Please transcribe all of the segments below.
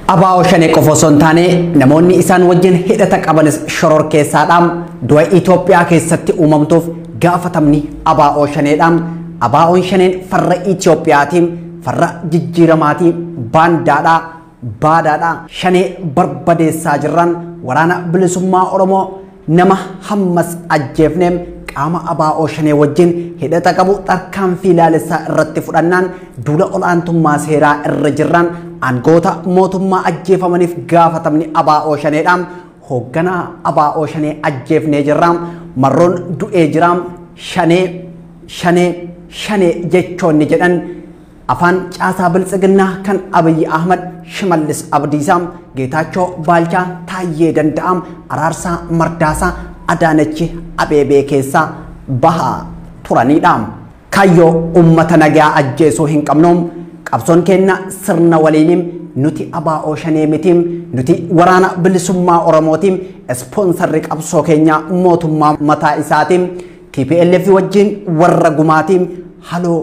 Abaa Shanee qofa osoo hin taane namoonni isaan wajjin hidhata qabanis shoror keessaadhaan du'a Itoophiyaa keessatti uumamtuuf gaafatamni Abaa Shaneedhaan. Abaa Shaneen farra Itoophiyaatiin farra jijjiiramaatiin baadaadhaa Shanee barbadeessaa jirran waraana bilisummaa Oromoo nama hammas ajjeefneem qaama Abaa Shanee wajjin hidhata qabu tarkaanfii ilaalessaa irratti fudhannaan duula olaantummaa seeraa irra jirran angoota mootummaa ajjeefamaniif gaafatamni Abaa Shaneedhaan. Hoogganaa Abaa Shanee ajjeefnee jirraam marroon du'ee jiraam Shanee jechoonni jedhan afaan caasaa biltsiginnaa kan Abiy Ahmad Shimallis Abdiisaam Geetaachoo Baalchaa Taayyee Danda'aam Araarsaa Mardaasaa Adaanechi Abeebee keessaa bahaa turaniidhaam. Kaayyoo uummata nagaa ajjeesuu hin qabnoom qabsoon keenya sirna waliinim nuti Abaa Shanee mitiim nuti waraana bilisummaa Oromootiim ispoonsarri qabsoo keenya mootummaa mataa isaatiin TPLF wajjin warra gumaatiim haloo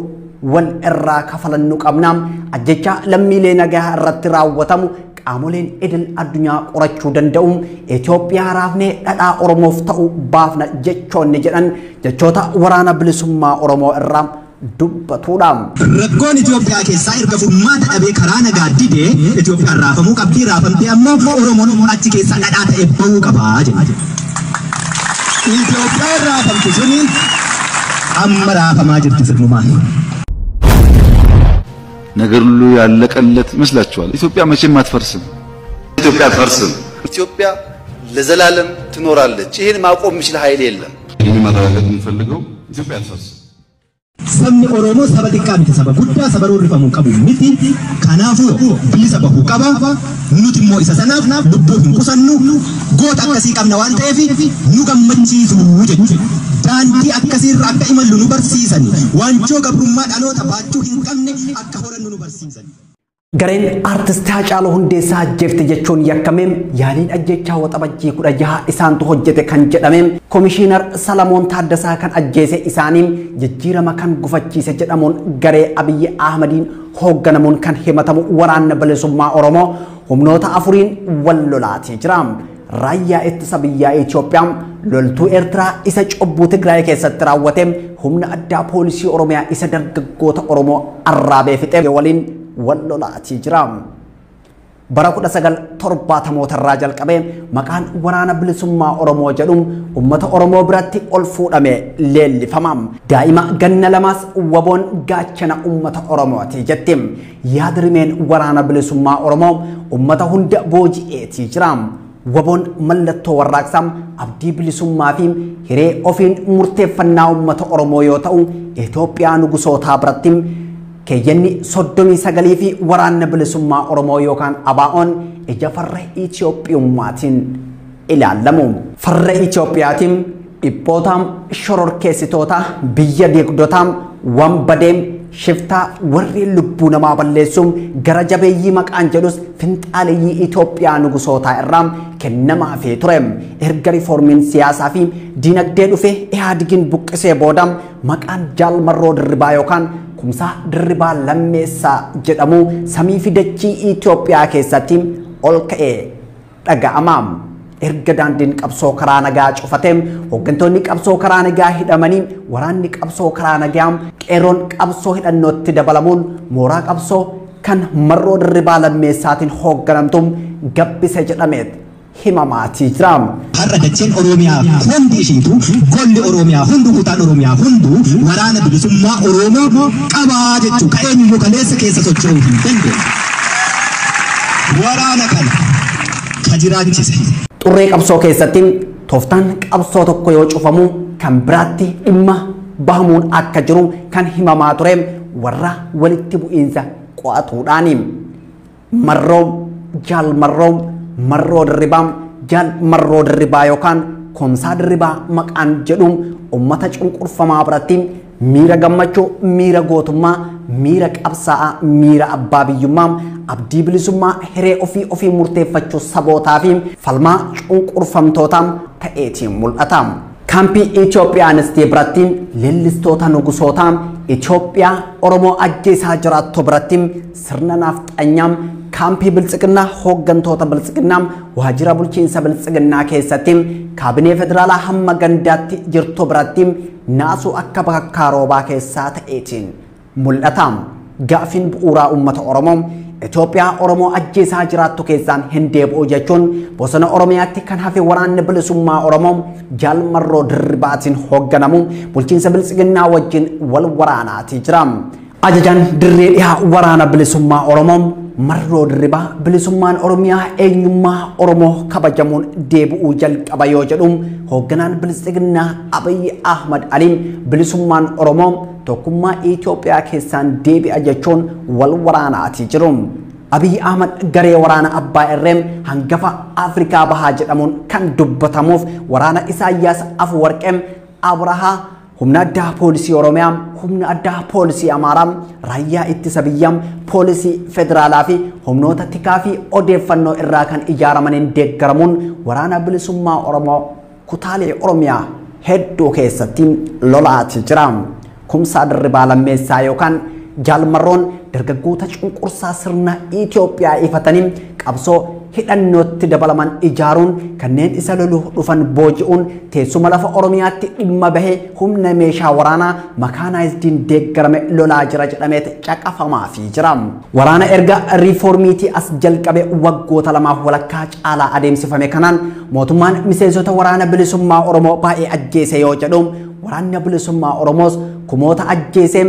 wal irraa kafalannu qabnaam ajjecha lammiilee nagaa irratti raawwatamu qaamoleen idil addunyaa qorachuu danda'uun Itoophiyaa raafnee dhadhaa Oromoof ta'u baafna jechoonni jedhan jechoota waraana bilisummaa Oromoo irraa dubbatuudhaam. Rakkoon Itoophiyaa keessaa erga furmaata dhabee karaa nagaa didee Itoophiyaan raafamuu qabdii raafamtee ammoo Oromoon achi keessaa dhadhaa ta'e bahuu qabaa jenna. Itoophiyaan raafamte suni amma raafamaa jirti sirnumaan. ነገር ሁሉ ያለቀለት ይመስላችኋል? ኢትዮጵያ መቼም አትፈርስም። ኢትዮጵያ አትፈርስም። ኢትዮጵያ ለዘላለም ትኖራለች። ይሄን ማቆም የሚችል ኃይል የለም። ይሄን ማረጋገጥ የምንፈልገው ኢትዮጵያ አትፈርስም። Sabni Oromoo saba xiqqaa miti saba guddaa saba roorrifamuu qabu miti kanaafuu bilisa bahuu qaba nuti immoo isa sanaaf lubbuu hin qusannu goota akkasii qabna waan ta'eef nu gammachiisu jechuudha. Daandii akkasiirra akka imallu nu barsiisan waanjoo gabrummaa dhaloota baachuu hin qabne akka horannu nu barsiisan. Gareen artistii Haacaaluu Hundeessaa ajjeefte jechuun yakkameem yaaliin ajjechaa waxabajjii 16 isaantu hojjete kan jedhameem Komishiinar Salamoon Taaddasaa kan ajjeese isaaniim jijjiirama kan gufachiise jedhamuun garee Abiy Ahmadiin hoogganamuun kan himatamu waraanna bilisummaa Oromoo humnoota afuriin wal lolaatii jiraam. Raayyaa ittisa biyyaa Itoophiyaa loltuu Eertiraa isa cubbuu Tigraay keessatti raawwateem humna addaa poolisii Oromiyaa isa dargaggoota Oromoo arraabee fixee waliin wallolaati jiraam. Bara 1970 irraa jalqabee maqaan waraana bilisummaa Oromoo jedhuun uummata Oromoo biratti ol fuudhamee leellifamaam. Daa'ima ganna lamaas waboon gaachana uummata Oromooti jettim. Yaadrimeen waraana bilisummaa Oromoo uummata hunda booji'eeti jiraam. Waboon mallattoo warraaqsaam abdii bilisummaa fi hiree ofiin murteeffannaa uummata Oromoo yoo ta'u Itoophiyaa nugusootaa biratti Kayyanni 39 fi waraanna bilisummaa Oromoo yookaan Abaa'oon ija farra Itoophiyummaatiin ilaalamu. Farra Itoophiyaatiin dhibbootaam shororkeessitoota biyya deegdotaam wambadeem shiftaa warri lubbuu namaa balleessuun gara jabeeyyii maqaan jedhus finxaaleeyyii Itoophiyaa nugusootaa irraa kennamaa fi tureem. Erga riiformiin siyaasaa fi diinagdee dhufee Ihaadigin buqqisee boodam maqaan Jaalmarroo Dirribaa yookaan Kumsaa Dirribaa Lammeessaa jedhamu samii fi dachii Itoophiyaa keessatti ol ka'ee dhaga'amaam. Erga daandiin qabsoo karaa nagaa cufateem hooggantoonni qabsoo karaa nagaa hidhamanii waraanni qabsoo karaa nagaa qeeroon qabsoo hidhannootti dabalamuun mooraa qabsoo kan Marroo Dirribaa Lammeessaatiin hoogganamtuun gabbise jedhameet himamaatii jiraam. Har'a dacheen Oromiyaa hundi ishiitu golli Oromiyaa hundu kutaan Oromiyaa hundu waraana bilisummaa Oromoo qabaa jechuu ka'eenyuu kaleessa keessa socho'uu hin dandeenye. Waraana kana ka jiraachise. Xurree qabsoo keessatti tooftaan qabsoo tokko yoo cufamu kan biraatti dhimma bahamuun akka jiru kan himamaa ture warra walitti bu'iinsa qo'atuudhaani. Jaalmarroom Marroo Dirribaa Jaalmarroo Dirribaa yookaan Kumsaa Dirribaa maqaan jedhuun uummata cunqurfamaa biratti miira gammachuu, miira gootummaa, miira qabsaa'aa, miira abbaa biyyummaa, abdii bilisummaa, hiree ofii murteeffachuu sabootaa fi falmaa cunqurfamtootaa ta'eetiin mul'ata. Kampii Itoophiyaanistii biratti leellistoota nugusootaa Itoophiyaa Oromoo ajjeesaa jiraattu biratti sirna nafxanyaam kaampii biltsiginnaa hooggantoota biltsiginnaa waajjira bulchiinsa biltsiginnaa keessatti kaabinee federaalaa hamma gandaatti jirtu biratti naasuu akka bakka roobaa keessaa ta'eetiin mul'ata. Gaafiin bu'uuraa uummata Oromoo Itoophiyaa Oromoo ajjeesaa jiraattu keessaan hin deebi'u jechuun bosona Oromiyaatti kan hafe waraanni bilisummaa Oromoo Jaalmarroo Dirribaatiin hoogganamu bulchiinsa biltsiginnaa wajjin wal waraanaatii jira. Ajajaan dirree dhihaa waraana bilisummaa Oromoo Marroo Dirribaa bilisummaan Oromiyaa eenyummaa Oromoo kabajamuun deebi'uu jalqaba yoo jedhu hoogganaan biltsiginnaa Abiy Ahmad Aliin bilisummaan Oromoo tokkummaa Itoophiyaa keessaan deebi'a jechuun wal waraanaatii jiru. Abiy Ahmad garee waraana Abbaa Irreem hangafa Afrikaa Bahaa jedhamuun kan dubbatamuuf waraana Isaayyaas Afwerqee Abrahaa humna addaa poolisii Oromiyaa, humna addaa poolisii Amaaraa, raayyaa ittisa biyyaa, poolisii federaalaa fi humnoota tikaa fi odeeffannoo irraa kan ijaaramaniin deeggaramuun waraana bilisummaa Oromoo kutaalee Oromiyaa hedduu keessatti lolaatii jira. Kumsaa Dirribaa Lammeessaa yookaan Jaalmarroon dargaggoota cunqursaa sirna Itoophiyaa ifatanii qabsoo hidhannootti dabalaman ijaaruun kanneen isa loluu dhufan booji'uun teessuma lafa Oromiyaatti dhimma bahee humna meeshaa waraanaa makaanaayizdiin deeggarame lolaa jira jedhamee caqafamaa fi jira. Waraana erga riiformiitii as jalqabe waggoota lamaaf walakkaa caalaa adeemsifame kanaan mootummaan miseensota waraana bilisummaa Oromoo baay'ee ajjeese yoo jedhu waraanni bilisummaa Oromoos kumoota ajjeesee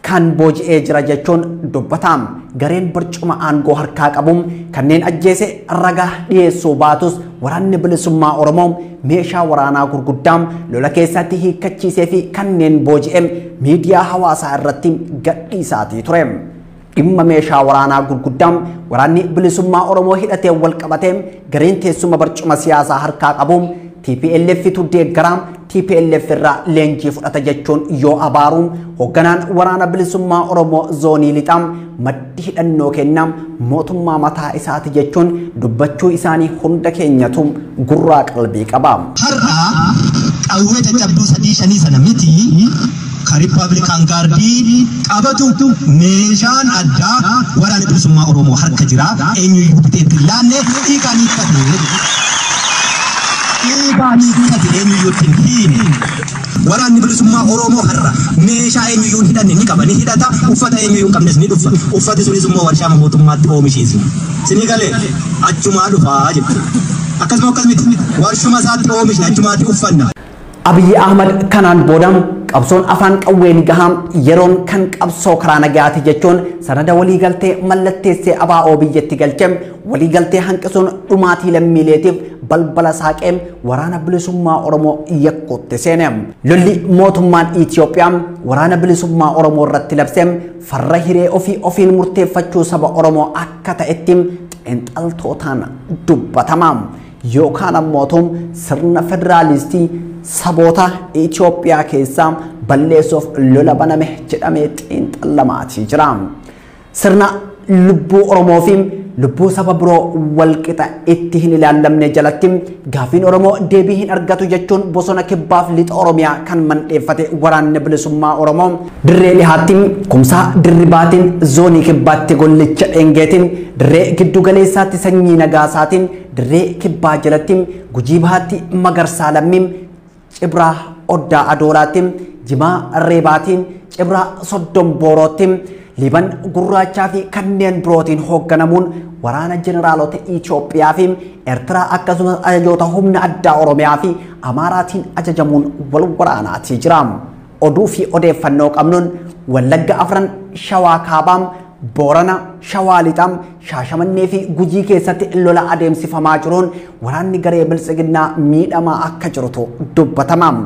kan booji'ee jira jechuun dubbataam. Gareen barcuma aangoo harkaa qabuun kanneen ajjeese ragaa dhiyeessuu baatus waraanni bilisummaa Oromoo meeshaa waraanaa gurguddaam lola keessatti hiikkachiisee fi kanneen booji'e miidiyaa hawaasaa irratti gadhiisaatii ture. Dhimma meeshaa waraanaa gurguddaam waraanni bilisummaa Oromoo hidhatee wal qabatee gareen teessuma barcuma siyaasaa harkaa qabuun TPLF tu deeggaraam TPLF irraa leenjii fudhata jechuun yoo abaaruun hoogganaan waraana bilisummaa Oromoo zoonii lixaam maddi hidhannoo kennaam mootummaa mataa isaati jechuun dubbachuu isaanii hunda keenyatu gurraa qalbii qaba. Har'a qawwee caccabduu sadii shanii sana miti ka Riippaabilikaan Gaardii qabatu meeshaan addaa waraana bilisummaa Oromoo harka jira eenyuyyuu bitee hin laanne dhiigaan hiikkate. Waraanni bilisummaa Oromoo har'a meeshaa eenyuyyuu hidhanne ni qaba ni hidhata uffata eenyuyyuu qabnes ni dhuffa uffati sunis immoo warshaa mootummaatti oomisheessu sinii galee achumaa dhufaa jechuudha akkasumatti warshuma isaatti oomishne achumaatti uffanna. Abiy Ahmad kanaan boodam qabsoon afaan qawween gahaam yeroon kan qabsoo karaa nagaati jechuun sanada waliigaltee mallatteessee ABO biyyatti galcheem waliigaltee hanqisuun dhumaatii lammiileetiif balbala saaqeem waraana bilisummaa Oromoo yakkuutti seeneem. Lolli mootummaan Itoophiyaa waraana bilisummaa Oromoo irratti labseem farra hiree ofiin murteeffachuu saba Oromoo akka ta'etti xiinxaltootaan dubbatamaam. Yookaan ammoo sirna federaalistii saboota Itoophiyaa keessaa balleessuuf lola baname jedhamee xiinxallamaatii jira. Sirna lubbuu Oromoo fi lubbuu saba biroo walqixa itti hin ilaallamne jalatti gaafiin Oromoo deebii hin argatu jechuun bosona kibbaaf lixa Oromiyaa kan mandheeffate waraanni bilisummaa Oromoo dirree dhihaatti Kumsaa Dirribaatiin zoonii kibbaatti gollicha dhengeetiin dirree giddu galeessaatti sanyii nagaasaatiin dirree kibbaa jalatti Gujii Bahaatti Magarsaa Lammiin Cibraa Oddaa Adoolaatiin Jimaa Reebaatiin Cibraa Soddom Boorootiin Liban Gurraachaa fi kanneen birootiin hoogganamuun waraana jeneraalota Itoophiyaa fi Eertiraa akkasumas ajajoota humna addaa Oromiyaa fi Amaaraatiin ajajamuun wal waraanaatii jira. Oduu fi odeeffannoo qabnuun Wallagga Afran Shawaa Kaabaam Boorana Shawaa Lixaam Shaashamannee fi Gujii keessatti lola adeemsifamaa jiruun waraanni garee biltsiginnaa miidhamaa akka jirutu dubbatamaam.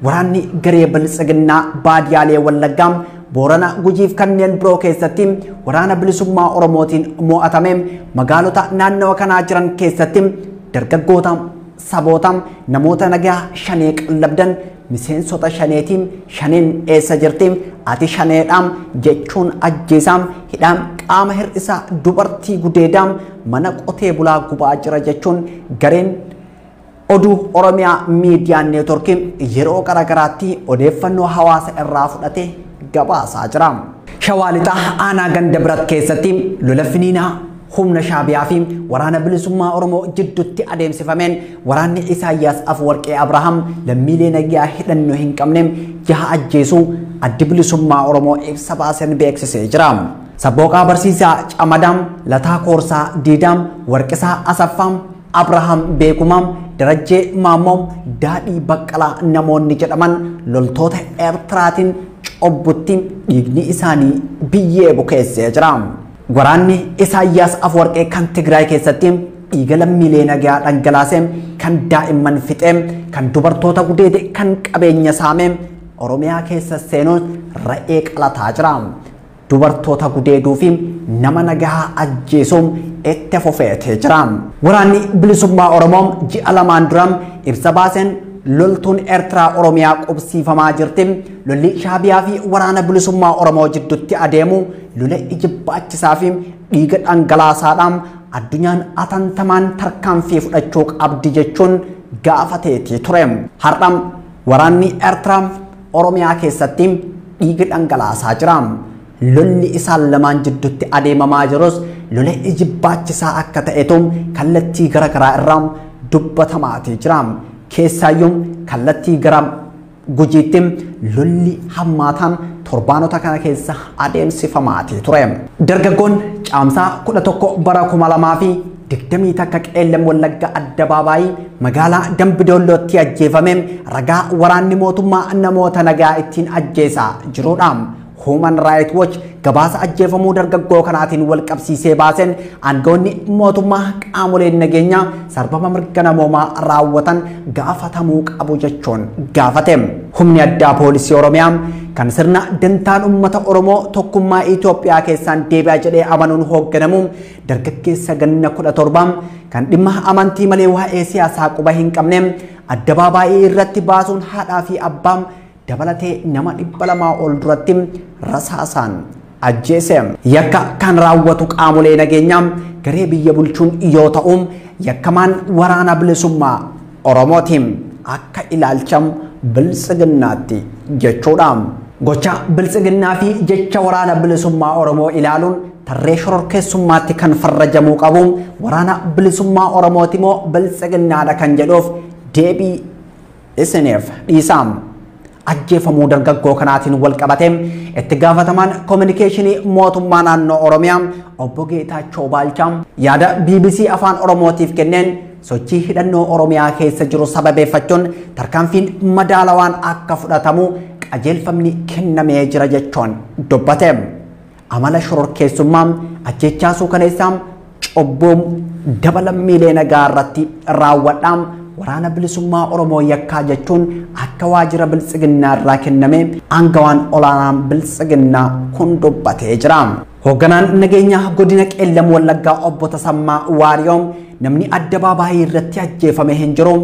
Waraanni garee biltsiginnaa baadiyaalee Wallaggaam Boorana Gujiif kanneen biroo keessatti waraana bilisummaa Oromootiin mo'atamee magaalota naannawa kanaa jiran keessatti dargaggoota saboota namoota nagaa shanee qallabdan miseensota shaneetiin shaneen eessa jirtiin ati shaneedhaam jechuun ajjeesaam hidhaam qaama hir'isaa dubartii gudeedaam mana qotee bulaa gubaa jira jechuun gareen oduu Oromiyaa miidiyaa neetworkii yeroo garagaraatti odeeffannoo hawaasa irraa fudhate gabaasaa jira. Shawaa Lixaa aanaa ganda birat keessatti lola finiinaa humna Shaabiyaa fi waraana bilisummaa Oromoo jidduutti adeemsifameen waraanni Isaayyaas Afwarqee Abrahaam lammiilee nagaa hidhannoo hin qabne 6 ajjeesuu addi bilisummaa Oromoo ibsa baaseen beeksisee jira. Sabbooqaa Barsiisaa Camadaam, Lataa Koorsaa Diidaam, Warqisaa Asaffaam, Abrahaam Beekumaam, Darajjee Maammoom, Daadhii Baqqalaa namoonni jedhaman loltoota Eertiraatiin cobbutti dhiigni isaanii biyyee bukeessee jira. Waraanni Isaayyaas Afwarqee kan Tigraay keessatti dhiiga lammiilee nagaa dhangalaasee kan daa'imman fixee kan dubartoota gudeede kan qabeenya saamee Oromiyaa keessa seenuun ra'ee qalataa jira. Dubartoota gudeeduu fi nama nagaa ajjeesuun itti fufeetee jira. Waraanni bilisummaa Oromoo ji'a lamaan dura ibsa baaseen loltuun Eertiraa Oromiyaa qubsiifamaa jirti. Lolli Shaabiyaa fi waraana bilisummaa Oromoo jidduutti adeemu lola ijibaachisaa fi dhiiga dhangalaasaadhaan addunyaan atantamaan tarkaanfii fudhachuu qabdi jechuun gaafateetii ture. Har'a waraanni Eertiraa Oromiyaa keessatti dhiiga dhangalaasaa jira. Lolli isaan lamaan jidduutti adeemamaa jirus lola ijibaachisaa akka ta'etu kallattii garaagaraa irraa dubbatamaatii jira. Keessaayyuu kallattii gara Gujiitti lolli hammaataan torbaanota kana keessa adeemsifamaatii ture. Dargaggoon caamsaa 11 bara 2020 takka Qeellam Wallagga Addabaabaayii magaalaa Dambidoollootti ajjeefame ragaa waraanni mootummaa namoota nagaa ittiin ajjeesaa jiruudha. Human Rights Watch gabaasa ajjeefamuu dargaggoo kanaatiin wal qabsiisee baaseen aangawoonni mootummaa qaamoleen nageenyaa sarbama mirga namoomaa raawwatan gaafatamuu qabu jechuun gaafate. Humni addaa poolisii Oromiyaa kan sirna dantaan uummata Oromoo tokkummaa Itoophiyaa keessaan deebi'a jedhee amanuun hoogganamu dargaggeessa ganna 17 kan dhimma amantii malee waa'ee siyaasaa quba hin qabne Addabaabaayii irratti baasuun haadhaa fi abbaa dabalatee nama 200 ol duratti rasaasaan ajjeese. Yakka kan raawwatu qaamolee nageenyaa garee biyya bulchuun yoo ta'u yakkamaan waraana bilisummaa Oromootiin akka ilaalchamu biltsiginnaatti jechuudha. Gocha biltsiginnaa fi jecha waraana bilisummaa Oromoo ilaaluun tarree shororkeessummaatti kan farrajamuu qabu waraana bilisummaa Oromooti moo biltsiginnaadha kan jedhuuf deebii isiniif dhiisa. Ajjeefamuu dargaggoo kanaatiin wal qabate itti gaafatamaan kominikeeshinii mootummaa naannoo Oromiyaa obbo Geetaachoo Baalchaa yaada BBC Afaan Oromootiif kenneen sochii hidhannoo Oromiyaa keessa jiru sababeeffachuun tarkaanfiin madaalawaan akka fudhatamu qajeelfamni kennamee jira jechuun dubbate. Amala shororkeessummaa ajjechaa suukaneessaa cobboom dabalammiilee nagaa irratti raawwadhaa waraana bilisummaa Oromoo yakkaa jechuun akka waajjira biltsiginnaa irraa kenname aangawaan olaanaan biltsiginnaa kun dubbatee jira. Hoogganaan nageenyaa godina Qeellam Wallaggaa obbo Tasammaa Waariyoom namni Addabaabaayii irratti ajjeefame hin jiru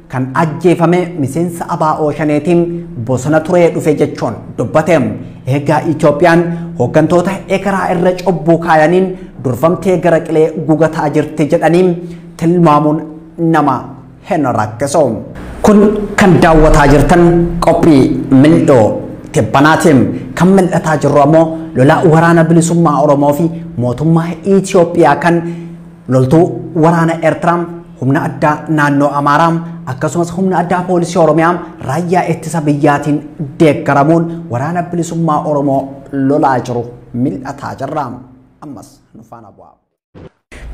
kan ajjeefame miseensa ABO shaneetiin bosona turee dhufe jechuun dubbate. Eegaa Itoophiyaan hooggantoota ekeraa irra cobbuu kaayaniin durfamtee gara qilee gugataa jirti jedhanii tilmaamuun nama hin rakkisu. Kun kan daawwataa jirtan qophii Mil'oo Tibbanaatiin kan mil'ataa jirru ammoo lola waraana bilisummaa Oromoo fi mootummaa Itoophiyaa kan loltuu waraana Eertiraa humna addaa naannoo Amaaraa akkasumas humna addaa poolisii Oromiyaa raayyaa ittisa biyyaatiin deeggaramuun waraana bilisummaa Oromoo lolaa jiru mil'ataa jirra. Ammas nu faana bu'aa.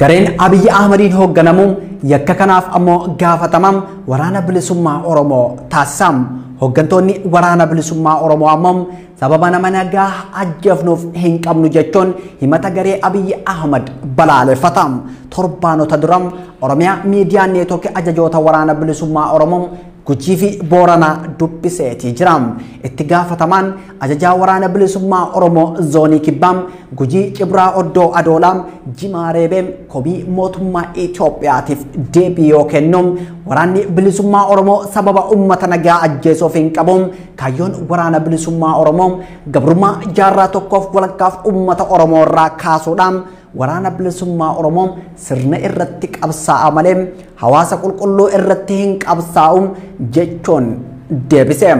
Gareen Abiyyi Ahmadiin hoogganamu yakka kanaaf ammoo gaafatamaa waraana bilisummaa Oromoo taasisam. Hooggantoonni waraana bilisummaa Oromoo ammoo sababa nama nagaa ajjeefnuuf hin qabnu jechuun himata garee Abiyyi Ahmad balaaleffatam. Torbaanota duram Oromiyaa miidiyaa neetwoorkii ajajoota waraana bilisummaa Oromoo Gujii fi Booranaa dubbiseetii jiram. Itti gaafatamaan ajajaa waraana bilisummaa Oromoo zoonii Kibbaam Gujii Cibraa Oddoo Adoolaam Jimaareebeem kobii mootummaa Itoophiyaatiif deebii yoo kennuun waraanni bilisummaa Oromoo sababa uummata nagaa ajjeesuuf hin qabuun kaayyoon waraana bilisummaa Oromoo gabrummaa jaarraa tokkoof walakkaaf uummata Oromoo irraa kaasuudhaan waraana bilisummaa Oromoo sirna irratti qabsaa'a malee hawaasa qulqulluu irratti hin qabsaa'u jechuun deebise.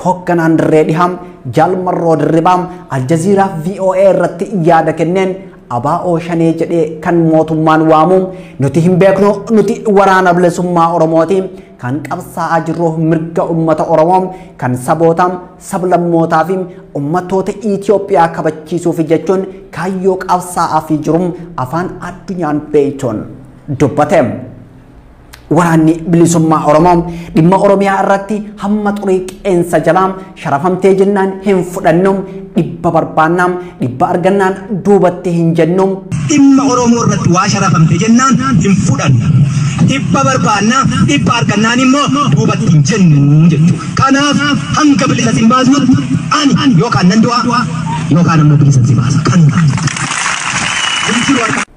Hoogganaan Dirree Dhihaam Jaalmarroo Dirribaam Aljaziiraa VOA irratti yaada kenneen ABO shanee jedhee kan mootummaan waamu nuti hin beeknu nuti waraana bilisummaa Oromooti kan qabsaa'aa jirru mirga ummata Oromoo kan sabootaam sablammootaa fi ummattoota Itoophiyaa kabachiisuuf jechuun kaayyoo qabsaa'aa fi jirum afaan addunyaan beektuun dubbateem. Waraanni bilisummaa Oromoo dhimma Oromiyaa irratti hamma xurii qeensa jalaam sharafamtee jennaan hin fudhannum dhibba barbaannam dhibba argannaan duubatti hin jennum. Dhimma Oromoo irratti waa sharafamtee jennaan hin fudhanna. Dhibba barbaannaa dhibba argannaan immoo duubatti hin jennu jechuudha. Kanaaf hanga bilisa sin baasuutti ani yookaan nan du'a yookaan ammoo bilisa sin baasa.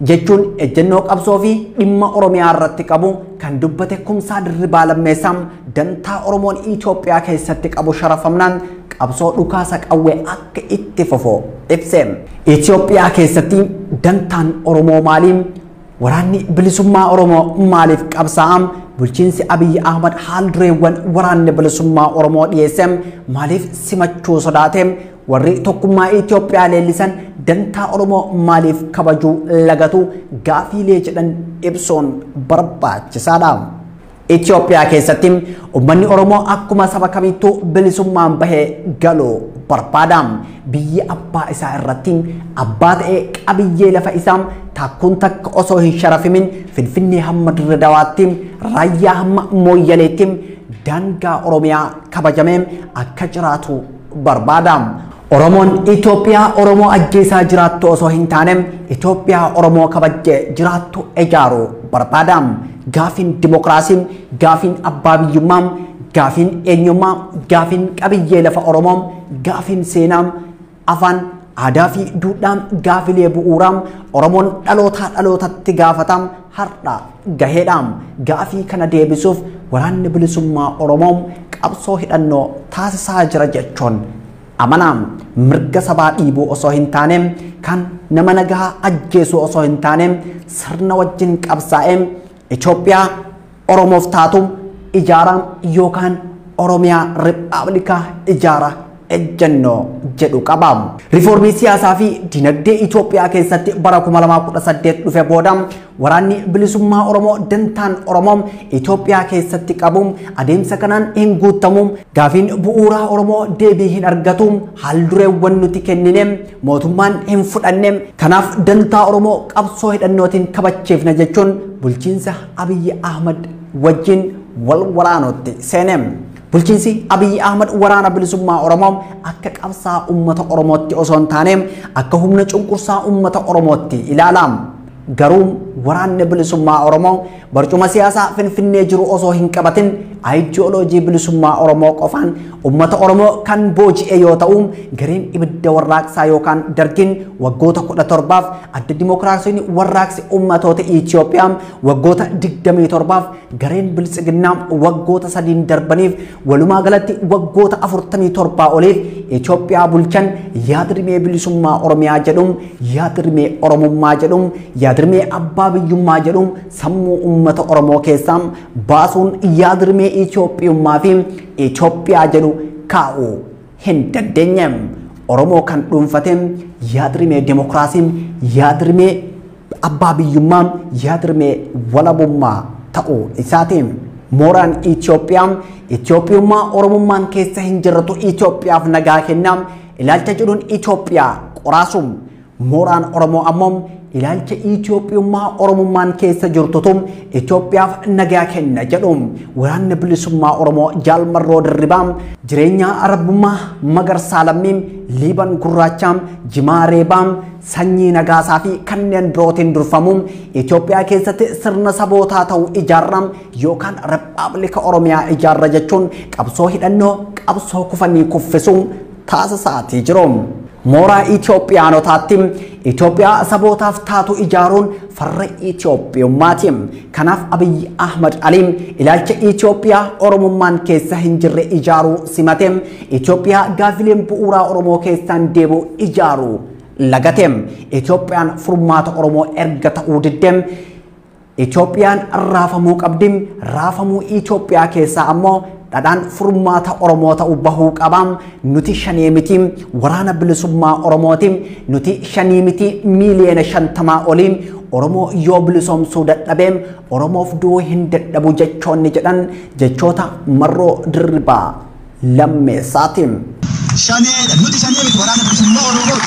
Jechuun ejjennoo qabsoo fi dhimma Oromiyaa irratti qabu kan dubbate Kumsaa Dirribaa Lammeessaam dantaa Oromoon Itoophiyaa keessatti qabu sharafamnaan qabsoo dhukaasa qawwee akka itti fufu ibseem. Itoophiyaa keessatti dantaan Oromoo maaliim? Waraanni bilisummaa Oromoo maaliif qabsaa'am? Bulchiinsi Abiyyi Ahmad haal dureewwan waraanni bilisummaa Oromoo dhiyeesseem maaliif simachuu sodaateem? Warri tokkummaa Itoophiyaa leellisan dantaa Oromoo maaliif kabajuu lagatu gaafiilee jedhan ibsuun barbaachisaadha. Itoophiyaa keessatti uummanni Oromoo akkuma saba kamittuu bilisummaan bahee galuu barbaada. Biyyi abbaa isaa irratti abbaa ta'ee qabiyyee lafa isaa takkuun takka osoo hin sharafimin Finfinnee hamma Dirree Dawaatti Raayyaa hamma Mooyyaleetti daangaa Oromiyaa kabajamee akka jiraatu barbaada. Oromoon Itoophiyaa Oromoo ajjeesaa jiraattu osoo hin taane Itoophiyaa Oromoo kabajjee jiraattu ijaaru barbaada. Gaafin dimokiraasiin, gaafin abbaa biyyummaa, gaafin eenyummaa, gaafin qabiyyee lafa Oromoo, gaafin seenaa, afaan, aadaa fi duudhaa, gaafilee bu'uuraa Oromoon dhalootaa dhalootatti gaafatam har'a gaheedha. Gaafii kana deebisuuf waraanni bilisummaa Oromoo qabsoo hidhannoo taasisaa jira jechuun amanam. Mirga sabaa dhiibuu osoo hin taane kan nama nagaa ajjeesuu osoo hin taane sirna wajjin qabsaa'ee Itoophiyaa Oromoof taatu ijaara yookaan Oromiyaa Rippaabilikaa ijaara ejjennoo jedhu qaba. Riiformii siyaasaa fi dinagdee Itoophiyaa keessatti bara 2018 dhufe booda waraanni bilisummaa Oromoo dantaan Oromoo Itoophiyaa keessatti qabu adeemsa kanaan hin guutamu. Gaafiin bu'uuraa Oromoo deebii hin argatu. Haal dureewwan nuti kennine mootummaan hin fudhanne. Kanaaf dantaa Oromoo qabsoo hidhannootiin kabachiifna jechuun bulchiinsa Abiyyi Ahmad wajjin wal waraanutti seene. Bulchiinsi Abiyyi Ahmad waraana bilisummaa Oromoo akka qabsaa uummata Oromootti osoo hin taane akka humna cunqursaa uummata Oromootti ilaala. Garuu waraanni bilisummaa Oromoo barcuma siyaasaa Finfinnee jiru osoo hin qabatin ideoloojii bilisummaa Oromoo qofaan uummata Oromoo kan booji'e yoo ta'u gareen ibidda warraaqsaa yookaan dargin waggoota 17f adda dimokiraasiin warraaqsi uummatoota Itoophiyaa waggoota 27f gareen bilisiginnaa waggoota 3 darbaniif walumaa galatti waggoota 47 oliif Itoophiyaa bulchan yaadrimee bilisummaa Oromiyaa jedhum yaadrimee Oromummaa jedhum yaadrimee abbaa biyyummaa jedhum sammuu uummata Oromoo keessaa baasuun yaadrimee Itoophiyummaa fi Itoophiyaa jedhu kaa'uu hin dandeenye. Oromoo kan dhuunfate yaadrimee dimokiraasiin yaadrimee abbaa biyyummaa yaadrimee walabummaa ta'uu isaatiin. Mooraan Itoophiyummaa Oromummaan keessa hin jirtu Itoophiyaaf nagaa kennaa ilaalcha jedhuun Itoophiyaa qoraasum. Mooraan Oromoo ammoo ilaalcha Itoophiyummaa Oromummaan keessa jirtutu Itoophiyaaf nagaa kenna jedhuun waraanni bilisummaa Oromoo Jaalmarroo Dirribaa jireenya Arabummaa Magarsaa Lammiin Liiban Gurraachaa Jimaa Reebaa sanyii nagaasaa fi kanneen birootiin durfamuun Itoophiyaa keessatti sirna sabootaa ta'uu ijaarra yookaan Rippaabilika Oromiyaa ijaarra jechuun qabsoo hidhannoo qabsoo kufanii kuffisuun taasisaatii jiru. Mooraa Itoophiyaanotaatti Itoophiyaa sabootaaf taatu ijaaruun farra Itoophiyummaati. Kanaaf Abiyyi Ahmad Aliin ilaalcha Itoophiyaa Oromummaan keessa hin jirre ijaaruu simate. Itoophiyaa gaafileen bu'uuraa Oromoo keessaan deebi'u ijaaruu lagate. Itoophiyaan furmaata Oromoo erga ta'uu didde. Itoophiyaan raafamuu qabdi. Raafamuu Itoophiyaa keessaa ammoo dhadhaan furmaata Oromoota ubbahuu qabaam nuti shanii miti waraana bilisummaa Oromootiin nuti shanii miti miiliyoona 50 oliin Oromoo yoo bilisoomsuu dadhabeem Oromoof du'uu hin dadhabu jechoonni jedhan jechoota Marroo Dirribaa Lammeessaatiin. Nuti shanii miti waraana bilisummaa Oromoo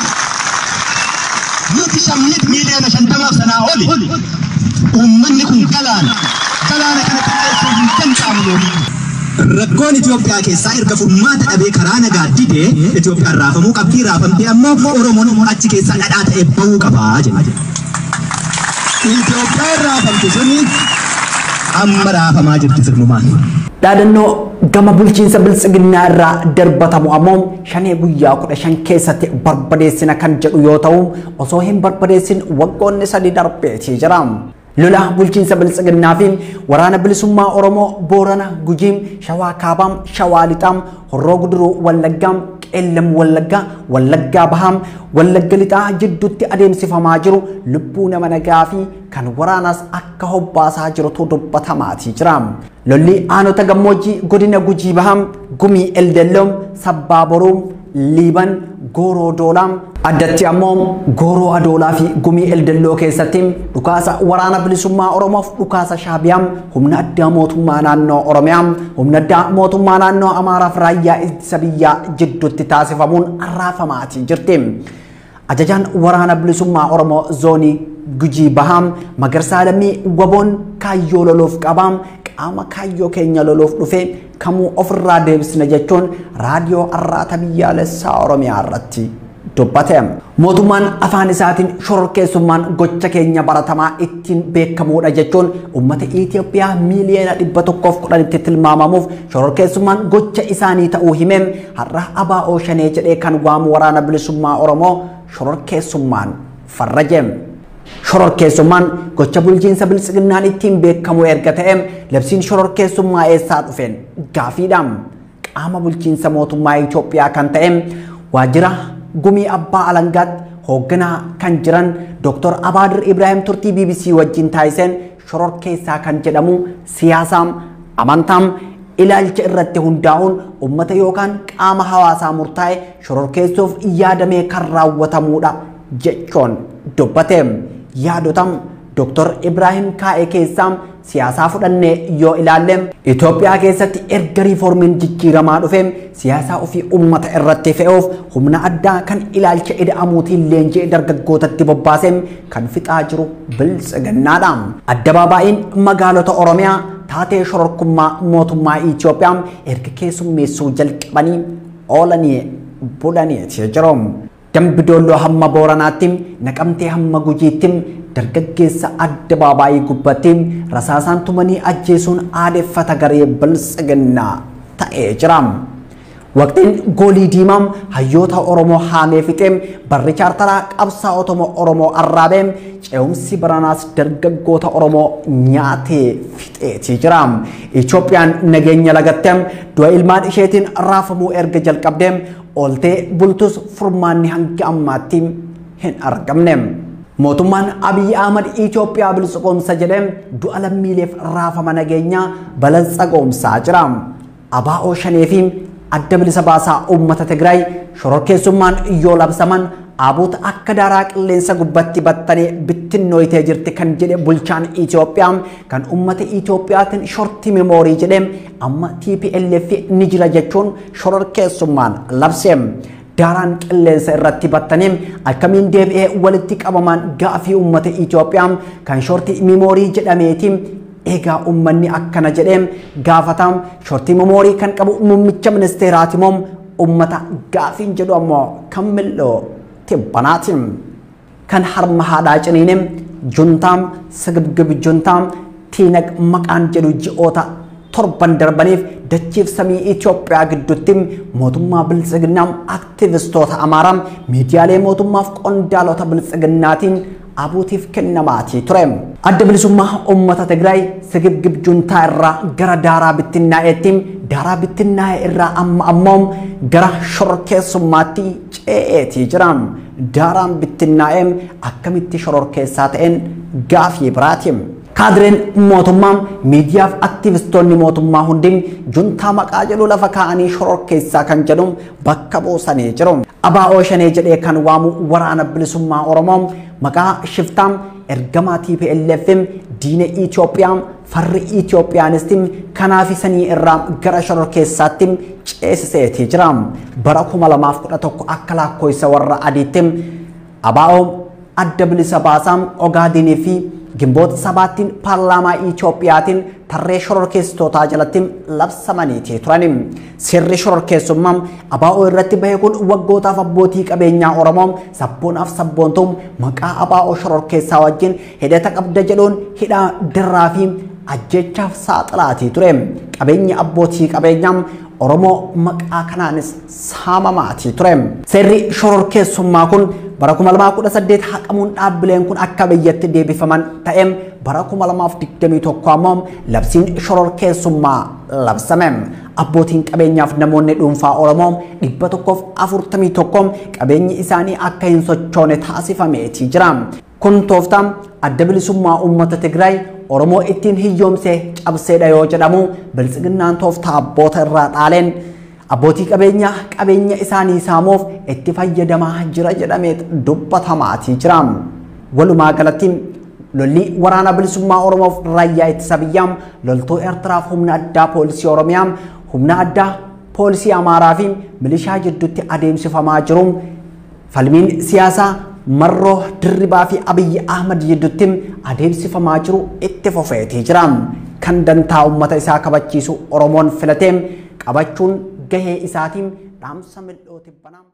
nuti shanii miiliyoona 50 sanaa oli ummanni kun galaana kanatti keessoo hin danda'amu. Rakkoon Itoophiyaa keessaa erga furmaata dhabee karaa nagaa didee Itoophiyaan raafamuu qabdii raafamtee ammoo Oromoon achi keessaa dhadhaa ta'e bahuu qabaa jenna. Itoophiyaan raafamte suni amma raafamaa jirti sirnumaan. Dhaadannoo gama bulchiinsa biltsiginnaa irraa darbatamu ammoo shanee guyyaa 15 keessatti barbadeessina kan jedhu yoo ta'u osoo hin barbadeessin waggoonni 3 darbeetii jira. Lola bulchiinsa biltsiginnaa fi waraana bilisummaa Oromoo Boorana Gujiim Shawaa Kaabaam Shawaa Lixaam Horroo Guduruu Wallaggaam Qeellam Wallaggaa Bahaam Wallagga Lixaa jidduutti adeemsifamaa jiru lubbuu nama nagaa fi kan waraanas akka hobbaasaa jirutu dubbatamaatii jira. Lolli aanota gammoojjii godina Gujii Bahaam Gumii Eldelloom Sabbaa Boruum Liiban Gooroo Doolaam addatti ammoo Gooroo Adoolaa fi Gumii Eldelloo keessatti dhukaasa waraana bilisummaa Oromoof dhukaasa Shaabiyaam humna addaa mootummaa naannoo Oromiyaam humna addaa mootummaa naannoo Amaaraaf raayyaa ittisa biyyaa jidduutti taasifamuun arraafamaatii jirti. Ajajaan waraana bilisummaa Oromoo zoonii Gujii Bahaam Magarsaa Lammii waboon kaayyoo loluuf qabaam qaama kaayyoo keenya loluuf dhufe kamuu ofirraa deebisna jechuun raadiyoo arraata biyyaalessaa Oromiyaa irratti dubbate. Mootummaan afaan isaatiin shororkeessummaan gocha keenya baratamaa ittiin beekamuudha jechuun uummata Itoophiyaa miiliyoona 110 itti tilmaamamuuf shororkeessummaan gocha isaanii ta'uu himee har'a ABO shanee jedhee kan waamu waraana bilisummaa Oromoo shororkeessummaan farraje. Shororkeessummaan gocha bulchiinsa biltsiginnaan ittiin beekamu erga ta'e labsiin shororkeessummaa eessaa dhufeen gaafiidha. Qaama bulchiinsa mootummaa Itoophiyaa kan ta'e waajjira Gumii Abbaa Alangaatti hoogganaa kan jiran Dr. Abaadir Ibrahim turtii BBC wajjin taasiseen shororkeessaa kan jedhamu siyaasaam amantaam ilaalcha irratti hundaa'uun uummata yookaan qaama hawaasaa murtaa'e shororkeessuuf yaadamee kan raawwatamuudha jechuun dubbate. Yaadotam Dr. Ibrahim kaa'ee keessaa siyaasaa fudhannee yoo ilaalle Itoophiyaa keessatti erga riiformiin jijjiiramaa dhufe siyaasaa ofii uummata irratti fe'uuf humna addaa kan ilaalcha ida'amuutiin leenjii dargaggootatti bobbaasee kan fixaa jiru biltsiginnaadha. Addabaabaa'iin magaalota Oromiyaa taatee shororkummaa mootummaa Itoophiyaa erga keessummeessuu jalqabanii oolanii bulaniiti jiru. Dambidolloo hamma Booranaatti Naqamtee hamma Gujiitti dargaggeessa addabaabaayii gubbatti rasaasaan tumanii ajjeesuun aadeffata garee biltsiginnaa ta'ee jira. Waqtiin goolii diimaam hayyoota Oromoo haamee fixee barri chaartaraa qabsaa'ota Oromoo arraabee ce'umsi baranaas dargaggoota Oromoo nyaatee fixeetii jira. Itoophiyaan nageenya lagattee du'a ilmaan isheetiin raafamuu erga jalqabdee oltee bultus furmaanni hanga ammaatti hin argamne. Mootummaan Abiy Ahmad Itoophiyaa biltsigoomsa jedhee du'a lammiileef raafama nageenyaa balansagoomsaa jira. ABO shanee fi adda bilisa baasaa uummata Tigraay shororkeessummaan yoo labsaman abuuta akka daaraa qilleensa gubbatti battanii bittinnooytee jirti kan jedhe bulchaan Itoophiyaa kan uummata Itoophiyaatiin shorti memoorii jedhee amma TPLF ni jira jechuun shororkeessummaan labseem. Daaraan qilleensa irratti battanii akkamiin deebi'ee walitti qabamaan gaafii uummata Itoophiyaa kan shorti memoorii jedhameetiin eegaa uummanni akkana jedhee gaafatam shorti memoorii kan qabu muummicha ministeeraati moo uummata gaafiin jedhu ammoo kan mil'oo tibbanaatiin kan harma haadhaa ciniinim juntaam sigibgib juntaam tiinag maqaan jedhu ji'oota torban darbaniif dachiif samii Itoophiyaa gidduutti mootummaa biltsiginnaa aktivistoota Amaaraa miidiyaalee mootummaaf qondaalota biltsiginnaatiin abuutiif kennamaatii ture. Adda bilisummaa uummata Tigraay sigibgib juntaa irraa gara daaraa bittinnaa'eetti daaraa bittinnaa'e irraa amma ammoo gara shororkeessummaatti ce'eetii jira. Daaraan bittinnaa'e akkamitti shororkeessaa ta'een gaafii biraati. Kaadreen mootummaa miidiyaaf aktivistoonni mootummaa hundi juntaa maqaa jedhu lafa kaa'anii shororkeessaa kan jedhu bakka buusanii jiru. ABO shanee jedhee kan waamu waraana bilisummaa Oromoo maqaa shiftaa ergamaa TPLF diina Itoophiyaa farri Itoophiyaanistiin kanaaf sanii irraa gara shororkeessaatti ceesiseetii jira. Bara 2011 akka lakkoofsa warra adiitti ABO adda bilisa baasaa Ogaadinii fi Gimboota sabaatiin paarlaamaa Itoophiyaatiin tarree shororkeessitootaa jalatti labsamanii turan. Sirri shororkeessummaa ABO irratti bahee kun waggootaaf abbootii qabeenyaa Oromoo sabboonaaf sabboontuun maqaa ABO shororkeessaa wajjin hidhata qabda jedhuun hidhaa dirraa fi ajjechaaf saaxilaatii ture. Qabeenyi abbootii qabeenyaa Oromoo maqaa kanaanis saamamaatii ture. Sirri shororkeessummaa kun bara 2018 haqamuun dhaabbileen kun akka biyyatti deebifaman ta'eem bara 2021 ammoo labsiin shororkeessummaa labsame. Abbootiin qabeenyaaf namoonni dhuunfaa Oromoo 141 qabeenyi isaanii akka hin sochoone taasifameetii jira. Kun tooftaa adda bilisummaa uummata Tigraay Oromoo ittiin hiyyoomsee cabseedha yoo jedhamu biltsiginnaan tooftaa abboota irraa dhaaleen abbootii qabeenya isaanii saamuuf itti fayyadamaa jira jedhamee dubbatamaatii jira. Walumaa galatti lolli waraana bilisummaa Oromoof raayyaa ittisa biyyaa loltuu Eertiraaf humna addaa poolisii Oromiyaa humna addaa poolisii Amaaraa fi milishaa jidduutti adeemsifamaa jiru. Falmiin siyaasaa Marroo Dirribaa fi Abiyyi Ahmad jidduutti adeemsifamaa jiru itti fufeetii jira. Kan dantaa uummata isaa kabachiisu Oromoon filatee qabachuun gahee isaatiin dhaamsa mil'ootti banama.